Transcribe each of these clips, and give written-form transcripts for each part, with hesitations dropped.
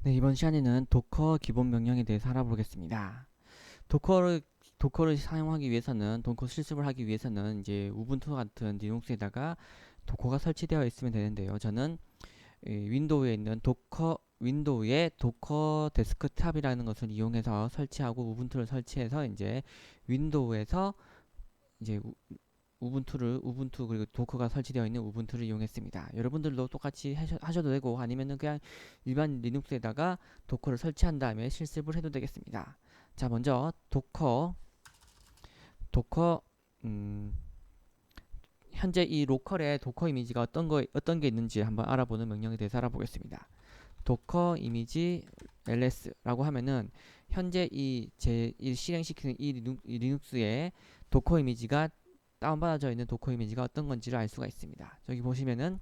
네, 이번 시간에는 도커 기본 명령에 대해서 알아보겠습니다. 도커를 도커를 사용하기 위해서는 도커 실습을 하기 위해서는 이제 우분투 같은 리눅스에다가 도커가 설치되어 있으면 되는데요. 저는 윈도우에 있는 윈도우의 도커 데스크탑이라는 것을 이용해서 설치하고 우분투를 설치해서 이제 윈도우에서 이제 우분투 그리고 도커가 설치되어 있는 우분투를 이용했습니다. 여러분들도 똑같이 하셔도 되고 아니면은 그냥 일반 리눅스에다가 도커를 설치한 다음에 실습을 해도 되겠습니다. 자, 먼저 도커 음, 현재 이 로컬에 도커 이미지가 어떤 게 있는지 한번 알아보는 명령에 대해서 알아보겠습니다. 도커 이미지 ls라고 하면은 현재 이 실행시키는 이 리눅스에 도커 이미지가 다운받아져 있는 도커 이미지가 어떤 건지를 알 수가 있습니다. 저기 보시면은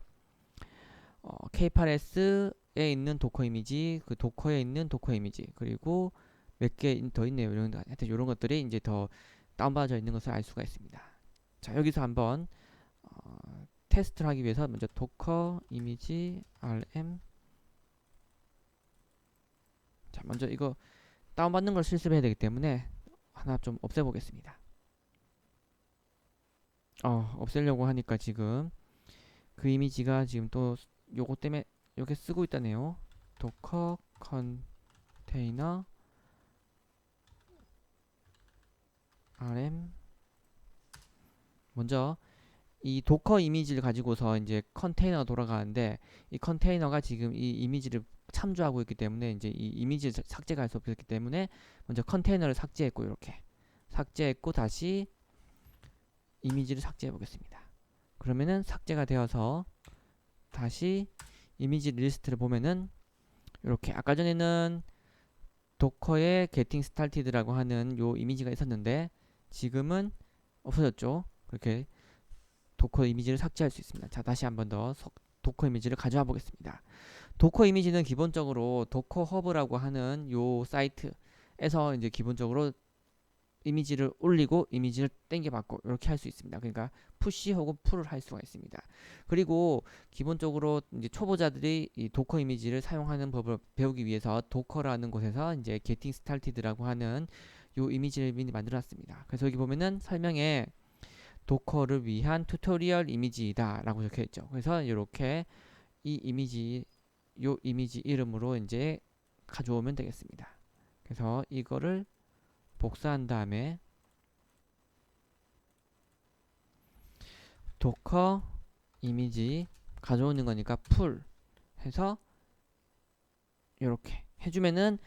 K8s에 있는 도커 이미지, 그 도커에 있는 도커 이미지, 그리고 몇 개 더 있네요. 하여튼 이런 것들이 이제 더 다운받아져 있는 것을 알 수가 있습니다. 자, 여기서 한번 테스트를 하기 위해서 먼저 도커 이미지 rm. 자, 먼저 이거 다운받는 걸 실습해야 되기 때문에 하나 좀 없애보겠습니다. 없애려고 하니까 지금 그 이미지가 지금 또 요거 때문에 요게 쓰고 있다네요. 도커 컨테이너 rm. 먼저 이 도커 이미지를 가지고서 이제 컨테이너가 돌아가는데 이 컨테이너가 지금 이 이미지를 참조하고 있기 때문에 이제 이 이미지를 삭제가 할 수 없기 때문에 먼저 컨테이너를 삭제했고 이렇게 삭제했고 다시 이미지를 삭제해 보겠습니다. 그러면은 삭제가 되어서 다시 이미지 리스트를 보면은 이렇게 아까 전에는 도커의 getting started라고 하는 요 이미지가 있었는데 지금은 없어졌죠. 그렇게 도커 이미지를 삭제할 수 있습니다. 자, 다시 한번 더 도커 이미지를 가져와 보겠습니다. 도커 이미지는 기본적으로 도커 허브라고 하는 요 사이트에서 이제 기본적으로 이미지를 올리고 이미지를 땡겨받고 이렇게 할 수 있습니다. 그러니까 푸시 혹은 풀을 할 수가 있습니다. 그리고 기본적으로 이제 초보자들이 이 도커 이미지를 사용하는 법을 배우기 위해서 도커라는 곳에서 이제 getting started라고 하는 요 이미지를 미리 만들어놨습니다. 그래서 여기 보면은 설명에 도커를 위한 튜토리얼 이미지이다 라고 적혀 있죠. 그래서 이렇게 요 이미지 이름으로 이제 가져오면 되겠습니다. 그래서 이거를 복사한 다음에 도커 이미지 가져오는 거니까 풀 해서 이렇게 해주면은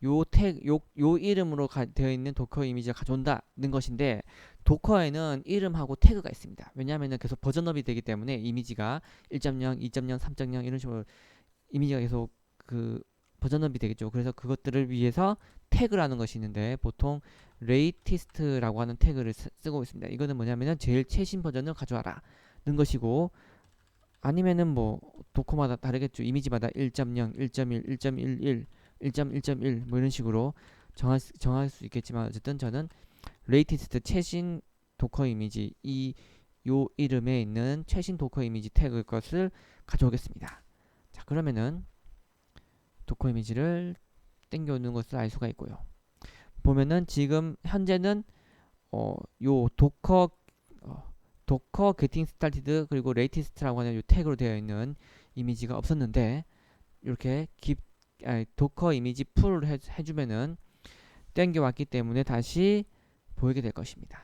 요 이름으로 되어 있는 도커 이미지가 가져온다는 것인데 도커에는 이름하고 태그가 있습니다. 왜냐하면은 계속 버전업이 되기 때문에 이미지가 1.0, 2.0, 3.0 이런 식으로 이미지가 계속 그 버전업이 되겠죠. 그래서 그것들을 위해서 태그라는 것이 있는데 보통 레이티스트라고 하는 태그를 쓰고 있습니다. 이거는 뭐냐면은 제일 최신 버전을 가져와라 는 것이고 아니면은 뭐 도커마다 다르겠죠. 이미지마다 1.0, 1.1, 1.11, 1.1.1 뭐 이런 식으로 정할 수 있겠지만 어쨌든 저는 레이티스트 최신 도커 이미지 요 이름에 있는 최신 도커 이미지 태그 것을 가져오겠습니다. 자, 그러면은 도커 이미지를 땡겨오는 것을 알 수가 있고요. 보면은 지금 현재는 요 도커 게팅 스타티드 그리고 레이티스트라고 하는 요 태그로 되어 있는 이미지가 없었는데 이렇게 도커 이미지 풀을 해주면은 땡겨왔기 때문에 다시 보이게 될 것입니다.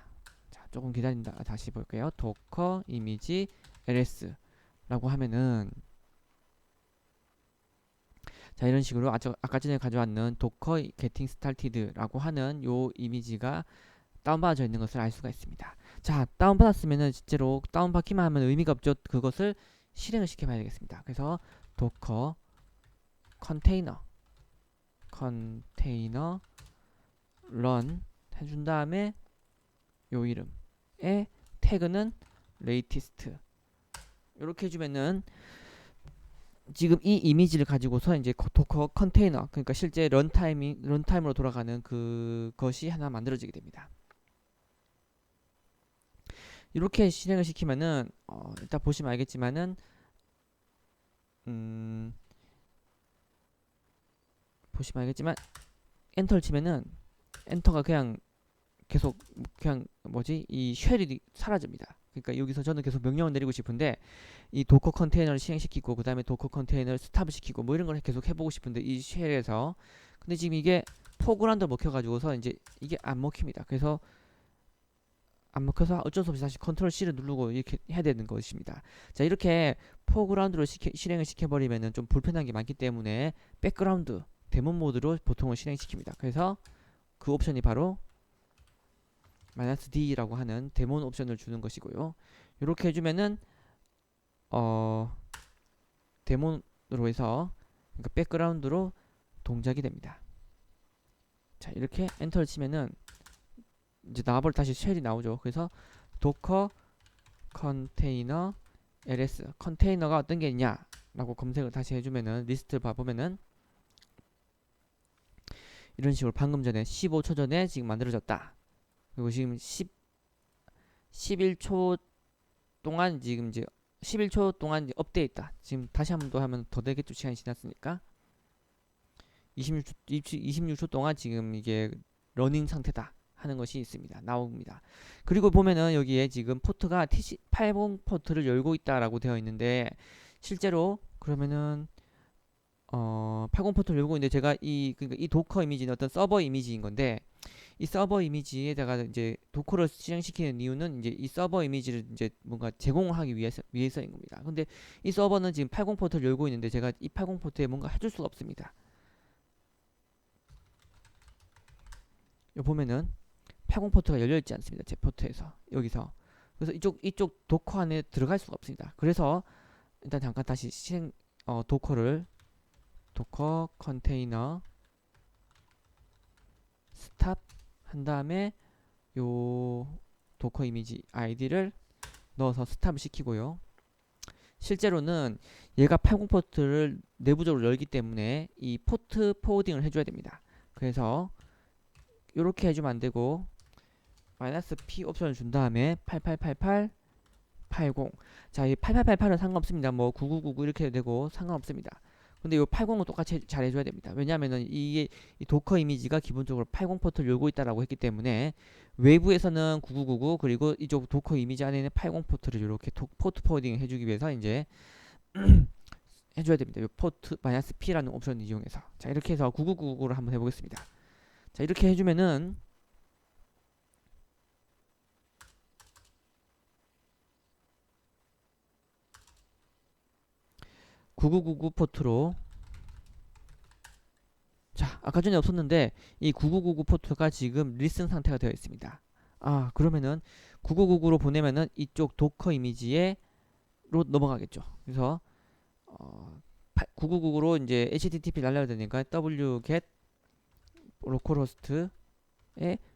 자, 조금 기다린다. 다시 볼게요. 도커 이미지 ls라고 하면은 자, 이런 식으로 아까 전에 가져왔는 도커 게팅 스타티드라고 하는 요 이미지가 다운받아져 있는 것을 알 수가 있습니다. 자, 다운받았으면은 실제로 다운받기만 하면 의미가 없죠. 그것을 실행을 시켜봐야 되겠습니다. 그래서 도커 컨테이너 런 해준 다음에 요 이름의 태그는 latest 이렇게 해주면은 지금 이 이미지를 가지고서 이제 도커 컨테이너 그러니까 실제 런타임으로 돌아가는 그것이 하나 만들어지게 됩니다. 이렇게 실행을 시키면은 일단 보시면 알겠지만은 음, 보시면 알겠지만 엔터를 치면은 엔터가 그냥 계속 그냥 뭐지 이 쉘이 사라집니다. 그러니까 여기서 저는 계속 명령을 내리고 싶은데 이 도커 컨테이너를 실행시키고 그 다음에 도커 컨테이너를 스탑을 시키고 뭐 이런 걸 계속 해보고 싶은데 이 쉘에서 근데 지금 이게 포그라운드 먹혀가지고서 이제 이게 안 먹힙니다. 그래서 안 먹혀서 어쩔 수 없이 다시 컨트롤 C를 누르고 이렇게 해야 되는 것입니다. 자 이렇게 포그라운드로 실행을 시켜버리면은 좀 불편한 게 많기 때문에 백그라운드 데몬 모드로 보통은 실행시킵니다. 그래서 그 옵션이 바로 -D라고 하는 데몬 옵션을 주는 것이고요. 이렇게 해주면은 데몬으로 해서 그러니까 백그라운드로 동작이 됩니다. 자 이렇게 엔터를 치면은 이제 나와버려 다시 쉘이 나오죠. 그래서 도커 컨테이너 ls 컨테이너가 어떤 게 있냐 라고 검색을 다시 해주면은 리스트를 봐보면은 이런 식으로 방금 전에 15초 전에 지금 만들어졌다. 그리고 지금 11초 동안 지금 이제 11초 동안 이제 업데이트다. 지금 다시 한 번 더 하면 더 되겠죠. 시간이 지났으니까 26초 동안 지금 이게 러닝 상태다 하는 것이 있습니다. 나옵니다. 그리고 보면은 여기에 지금 포트가 TC80 포트를 열고 있다라고 되어 있는데 실제로 그러면은 80 포트를 열고 있는데 제가 그러니까 이 도커 이미지는 어떤 서버 이미지인 건데 이 서버 이미지에다가 이제 도커를 실행시키는 이유는 이제 이 서버 이미지를 이제 뭔가 제공하기 위해서인 겁니다. 근데 이 서버는 지금 80 포트를 열고 있는데 제가 이 80 포트에 뭔가 해줄 수가 없습니다. 여기 보면은 80 포트가 열려 있지 않습니다. 제 포트에서 여기서 그래서 이쪽 도커 안에 들어갈 수가 없습니다. 그래서 일단 잠깐 다시 도커 컨테이너 스탑 한 다음에 요 도커 이미지 아이디를 넣어서 스탑을 시키고요. 실제로는 얘가 80 포트를 내부적으로 열기 때문에 이 포트 포워딩을 해줘야 됩니다. 그래서 이렇게 해주면 안 되고 -P 옵션을 준 다음에 8888 80. 자, 이 8888은 상관없습니다. 뭐 9999 이렇게 해도 되고 상관없습니다. 근데 이 80은 똑같이 잘 해줘야 됩니다. 왜냐하면은 이 도커 이미지가 기본적으로 80 포트를 열고 있다라고 했기 때문에 외부에서는 9999 그리고 이쪽 도커 이미지 안에는 80 포트를 이렇게 포트 포워딩 해주기 위해서 이제 해줘야 됩니다. 이 포트 -P라는 옵션을 이용해서 자 이렇게 해서 9999를 한번 해보겠습니다. 자 이렇게 해주면은 (9999) 포트로 자 아까 전에 없었는데 이 9999 포트가 지금 리슨 상태가 되어 있습니다. 아 그러면은 9999로 보내면은 이쪽 도커 이미지로 넘어가겠죠. 그래서 9999로 이제 HTTP 날려야 되니까 wget localhost에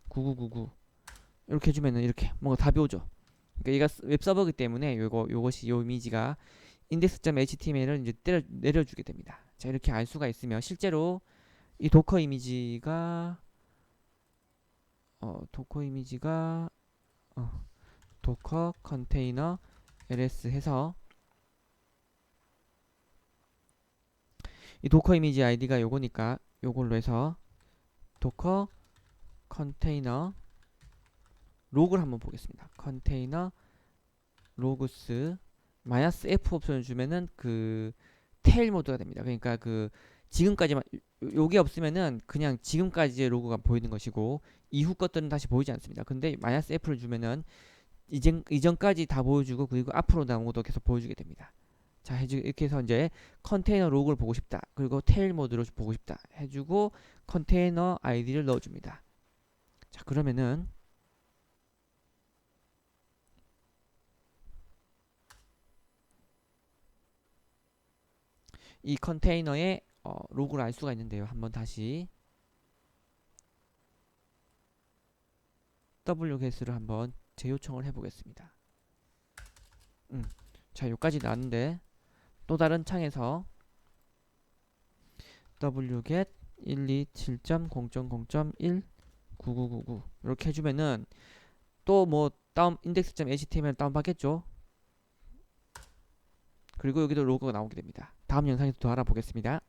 9999 이렇게 해주면은 이렇게 뭔가 답이 오죠. 그러니까 얘가 웹서버이기 때문에 요것이 요 이미지가 index.html을 이제 내려주게 됩니다. 자 이렇게 알 수가 있으면 실제로 이 도커 이미지가 도커 컨테이너 ls 해서 이 도커 이미지 아이디가 요거니까 요걸로 해서 도커 컨테이너 로그를 한번 보겠습니다. 컨테이너 로그스 -F 옵션을 주면은 그 테일 모드가 됩니다. 그러니까 그 지금까지만 요게 없으면은 그냥 지금까지의 로그가 보이는 것이고 이후 것들은 다시 보이지 않습니다. 근데 -F를 주면은 이전까지 다 보여주고 그리고 앞으로 나온 것도 계속 보여주게 됩니다. 자 이렇게 해서 이제 컨테이너 로그를 보고 싶다 그리고 테일 모드로 보고 싶다 해주고 컨테이너 아이디를 넣어줍니다. 자 그러면은 이 컨테이너의 로그를 알 수가 있는데요. 한번 다시 wget를 한번 재요청을 해보겠습니다. 자 여기까지 나왔는데 또 다른 창에서 wget 127.0.0.1 이렇게 해주면은 또 뭐 다운 index.html 다운받겠죠. 그리고 여기도 로그가 나오게 됩니다. 다음 영상에서 더 알아보겠습니다.